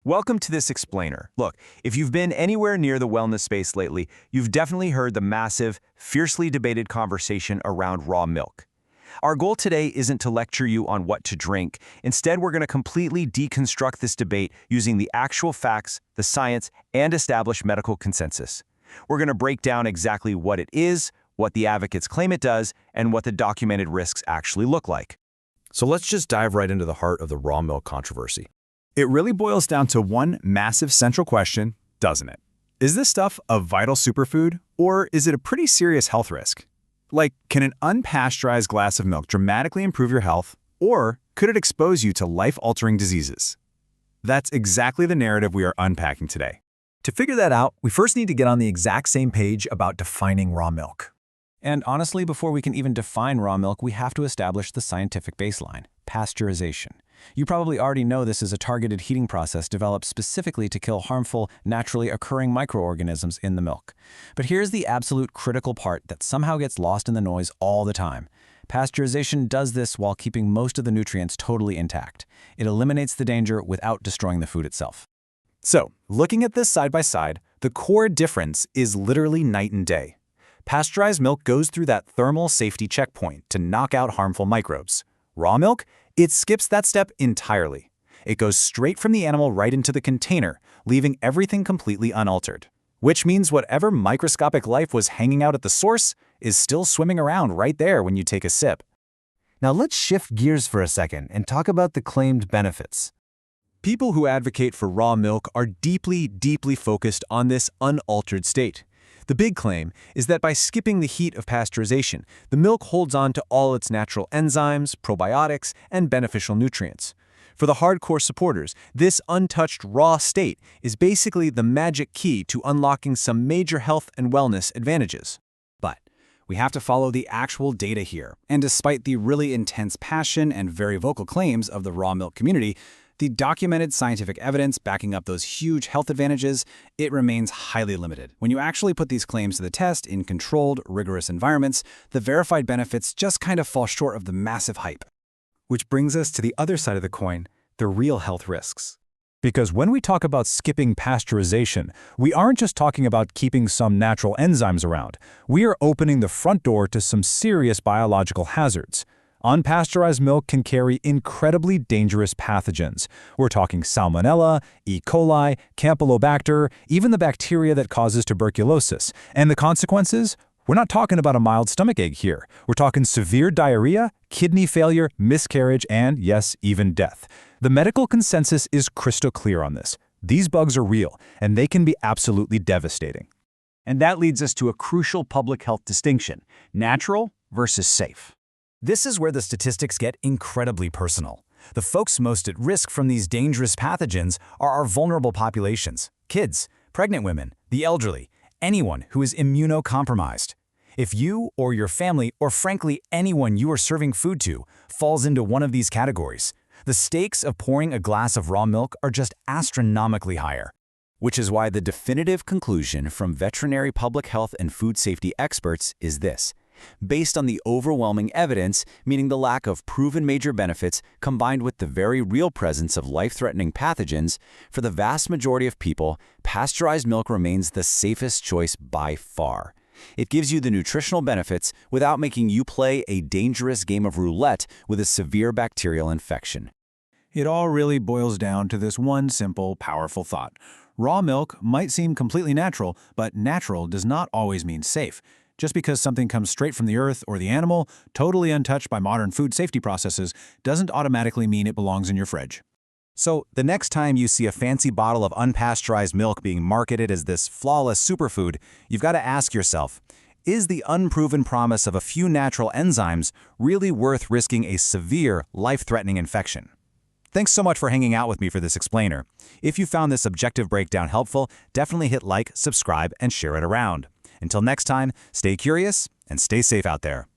Welcome to this explainer. Look, if you've been anywhere near the wellness space lately, you've definitely heard the massive, fiercely debated conversation around raw milk. Our goal today isn't to lecture you on what to drink. Instead, we're going to completely deconstruct this debate using the actual facts, the science, and established medical consensus. We're going to break down exactly what it is, what the advocates claim it does, and what the documented risks actually look like. So let's just dive right into the heart of the raw milk controversy. It really boils down to one massive central question, doesn't it? Is this stuff a vital superfood, or is it a pretty serious health risk? Like, can an unpasteurized glass of milk dramatically improve your health, or could it expose you to life-altering diseases? That's exactly the narrative we are unpacking today. To figure that out, we first need to get on the exact same page about defining raw milk. And honestly, before we can even define raw milk, we have to establish the scientific baseline, pasteurization. You probably already know this is a targeted heating process developed specifically to kill harmful, naturally occurring microorganisms in the milk. But here's the absolute critical part that somehow gets lost in the noise all the time. Pasteurization does this while keeping most of the nutrients totally intact. It eliminates the danger without destroying the food itself. So, looking at this side by side, the core difference is literally night and day. Pasteurized milk goes through that thermal safety checkpoint to knock out harmful microbes. Raw milk? It skips that step entirely. It goes straight from the animal right into the container, leaving everything completely unaltered. Which means whatever microscopic life was hanging out at the source is still swimming around right there when you take a sip. Now let's shift gears for a second and talk about the claimed benefits. People who advocate for raw milk are deeply focused on this unaltered state. The big claim is that by skipping the heat of pasteurization, the milk holds on to all its natural enzymes, probiotics, and beneficial nutrients. For the hardcore supporters, this untouched raw state is basically the magic key to unlocking some major health and wellness advantages. But we have to follow the actual data here. And despite the really intense passion and very vocal claims of the raw milk community, the documented scientific evidence backing up those huge health advantages, it remains highly limited. When you actually put these claims to the test in controlled, rigorous environments, the verified benefits just kind of fall short of the massive hype. Which brings us to the other side of the coin, the real health risks. Because when we talk about skipping pasteurization, we aren't just talking about keeping some natural enzymes around. We are opening the front door to some serious biological hazards. Unpasteurized milk can carry incredibly dangerous pathogens. We're talking Salmonella, E. coli, Campylobacter, even the bacteria that causes tuberculosis. And the consequences? We're not talking about a mild stomachache here. We're talking severe diarrhea, kidney failure, miscarriage, and yes, even death. The medical consensus is crystal clear on this. These bugs are real, and they can be absolutely devastating. And that leads us to a crucial public health distinction: natural versus safe. This is where the statistics get incredibly personal. The folks most at risk from these dangerous pathogens are our vulnerable populations: kids, pregnant women, the elderly, anyone who is immunocompromised. If you or your family, or frankly anyone you are serving food to, falls into one of these categories, the stakes of pouring a glass of raw milk are just astronomically higher. Which is why the definitive conclusion from veterinary public health and food safety experts is this. Based on the overwhelming evidence, meaning the lack of proven major benefits combined with the very real presence of life-threatening pathogens, for the vast majority of people, pasteurized milk remains the safest choice by far. It gives you the nutritional benefits without making you play a dangerous game of roulette with a severe bacterial infection. It all really boils down to this one simple, powerful thought. Raw milk might seem completely natural, but natural does not always mean safe. Just because something comes straight from the earth or the animal, totally untouched by modern food safety processes, doesn't automatically mean it belongs in your fridge. So, the next time you see a fancy bottle of unpasteurized milk being marketed as this flawless superfood, you've got to ask yourself, is the unproven promise of a few natural enzymes really worth risking a severe, life-threatening infection? Thanks so much for hanging out with me for this explainer. If you found this objective breakdown helpful, definitely hit like, subscribe, and share it around. Until next time, stay curious and stay safe out there.